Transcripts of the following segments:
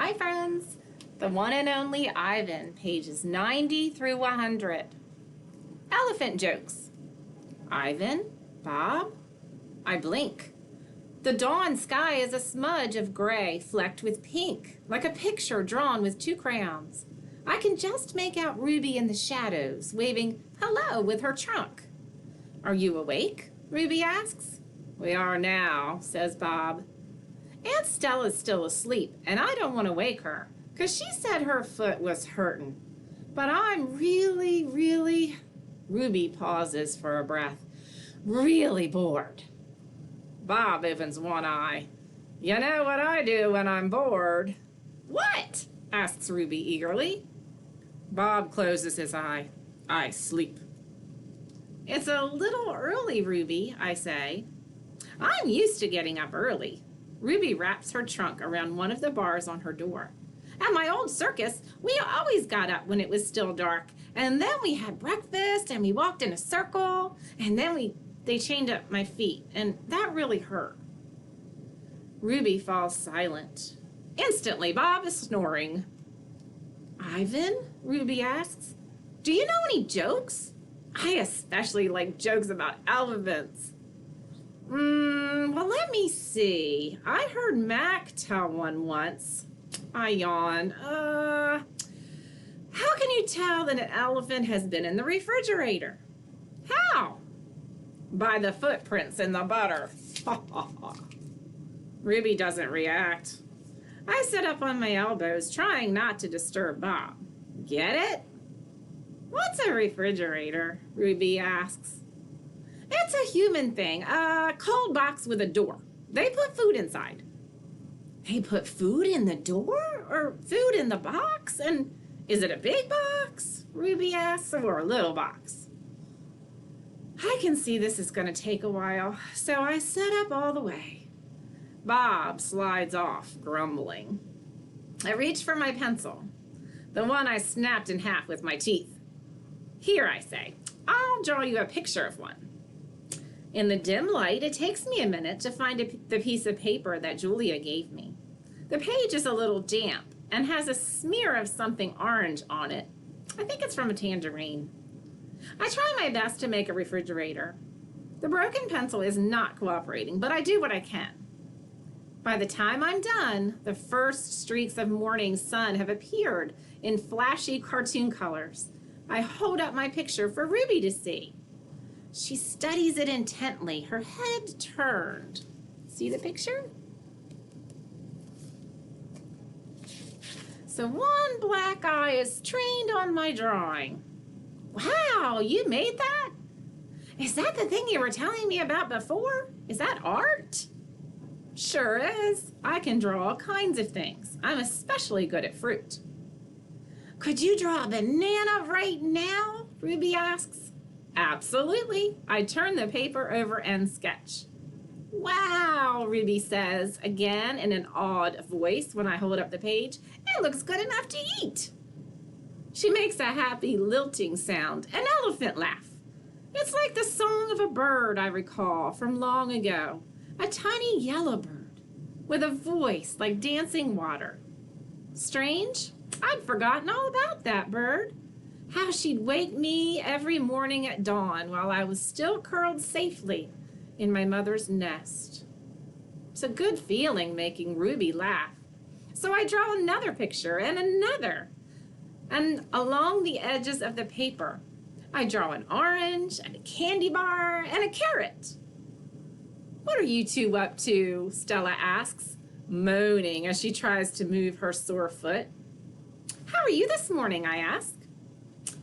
Hi friends, the one and only Ivan, pages 90 through 100. Elephant jokes. Ivan, Bob, I blink. The dawn sky is a smudge of gray flecked with pink, like a picture drawn with 2 crayons. I can just make out Ruby in the shadows, waving hello with her trunk. Are you awake? Ruby asks. We are now, says Bob. Aunt Stella's still asleep, and I don't want to wake her, 'cause she said her foot was hurtin'. But I'm really, Ruby pauses for a breath, really bored. Bob opens one eye. You know what I do when I'm bored? What? Asks Ruby eagerly. Bob closes his eye. I sleep. It's a little early, Ruby, I say. I'm used to getting up early. Ruby wraps her trunk around one of the bars on her door. At my old circus, we always got up when it was still dark, and then we had breakfast, and we walked in a circle, and then they chained up my feet, and that really hurt. Ruby falls silent. Instantly, Bob is snoring. Ivan? Ruby asks. Do you know any jokes? I especially like jokes about elephants. Well, let me see. I heard Mac tell one once. I yawn. How can you tell that an elephant has been in the refrigerator? How? By the footprints in the butter. Ruby doesn't react. I sit up on my elbows, trying not to disturb Bob. Get it? What's a refrigerator? Ruby asks. It's a human thing, a cold box with a door. They put food inside. They put food in the door? Or food in the box? And is it a big box? Ruby asks, or a little box? I can see this is going to take a while, so I set up all the way. Bob slides off, grumbling. I reach for my pencil, the one I snapped in half with my teeth. Here, I say, I'll draw you a picture of one. In the dim light, it takes me a minute to find the piece of paper that Julia gave me. The page is a little damp and has a smear of something orange on it. I think it's from a tangerine. I try my best to make a refrigerator. The broken pencil is not cooperating, but I do what I can. By the time I'm done, the first streaks of morning sun have appeared in flashy cartoon colors. I hold up my picture for Ruby to see. She studies it intently, her head turned. See the picture? So one black eye is trained on my drawing. Wow, you made that? Is that the thing you were telling me about before? Is that art? Sure is. I can draw all kinds of things. I'm especially good at fruit. Could you draw a banana right now? Ruby asks. Absolutely. I turn the paper over and sketch. Wow, Ruby says, again in an awed voice when I hold up the page. It looks good enough to eat. She makes a happy lilting sound, an elephant laugh. It's like the song of a bird I recall from long ago, a tiny yellow bird with a voice like dancing water. Strange, I'd forgotten all about that bird. How she'd wake me every morning at dawn while I was still curled safely in my mother's nest. It's a good feeling making Ruby laugh. So I draw another picture and another. And along the edges of the paper, I draw an orange and a candy bar and a carrot. What are you two up to? Stella asks, moaning as she tries to move her sore foot. How are you this morning? I ask.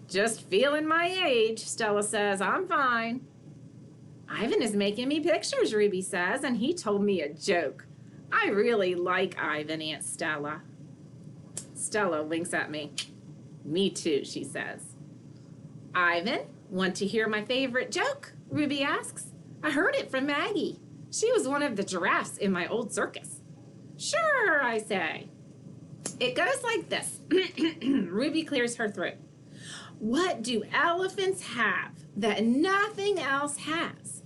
Just feeling my age, Stella says. I'm fine. Ivan is making me pictures, Ruby says, and he told me a joke. I really like Ivan, Aunt Stella. Stella winks at me. Me too, she says. Ivan, want to hear my favorite joke? Ruby asks. I heard it from Maggie. She was one of the giraffes in my old circus. Sure, I say. It goes like this. Ruby clears her throat. What do elephants have that nothing else has?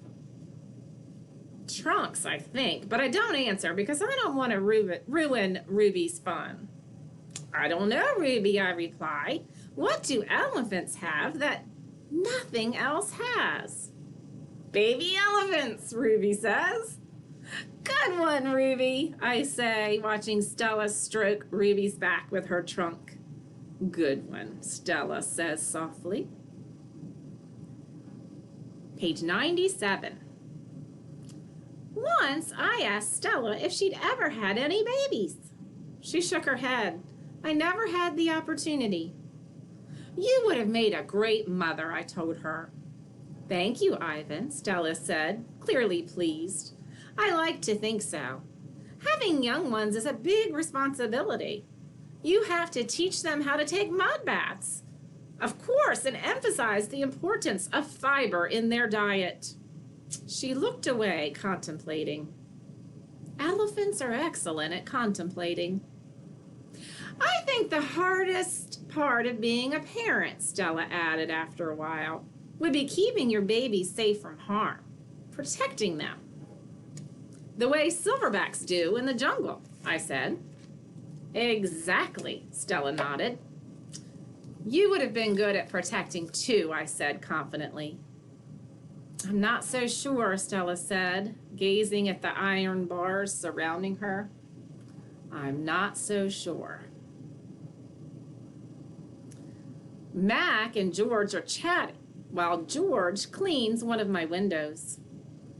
Trunks, I think, but I don't answer because I don't want to ruin Ruby's fun. I don't know, Ruby, I reply. What do elephants have that nothing else has? Baby elephants, Ruby says. Good one, Ruby, I say, watching Stella stroke Ruby's back with her trunk. Good one, Stella says softly. Page 97. Once I asked Stella if she'd ever had any babies. She shook her head. I never had the opportunity. You would have made a great mother, I told her. Thank you, Ivan, Stella said, clearly pleased. I like to think so. Having young ones is a big responsibility. You have to teach them how to take mud baths, of course, and emphasize the importance of fiber in their diet. She looked away, contemplating. Elephants are excellent at contemplating. I think the hardest part of being a parent, Stella added after a while, would be keeping your babies safe from harm, protecting them. The way silverbacks do in the jungle, I said. Exactly, Stella nodded. You would have been good at protecting too, I said confidently. I'm not so sure, Stella said, gazing at the iron bars surrounding her. I'm not so sure. Mac and George are chatting while George cleans one of my windows.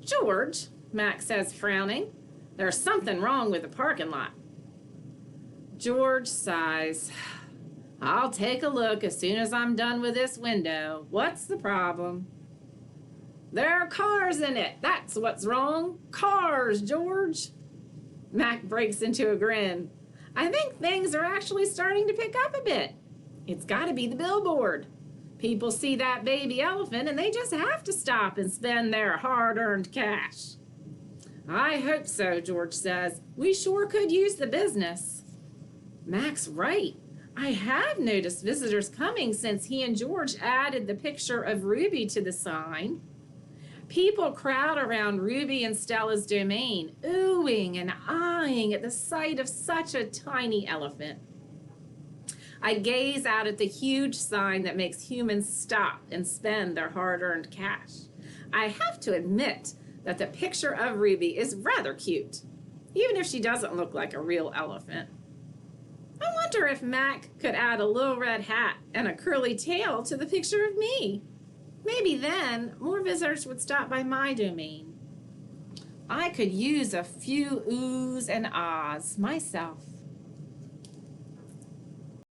George, Mac says, frowning, there's something wrong with the parking lot. George sighs. I'll take a look as soon as I'm done with this window. What's the problem? There are cars in it. That's what's wrong. Cars, George. Mac breaks into a grin. I think things are actually starting to pick up a bit. It's got to be the billboard. People see that baby elephant and they just have to stop and spend their hard-earned cash. I hope so, George says. We sure could use the business. Mac's right. I have noticed visitors coming since he and George added the picture of Ruby to the sign. People crowd around Ruby and Stella's domain, oohing and eyeing at the sight of such a tiny elephant. I gaze out at the huge sign that makes humans stop and spend their hard-earned cash. I have to admit that the picture of Ruby is rather cute, even if she doesn't look like a real elephant. I wonder if Mac could add a little red hat and a curly tail to the picture of me. Maybe then more visitors would stop by my domain. I could use a few oohs and ahs myself.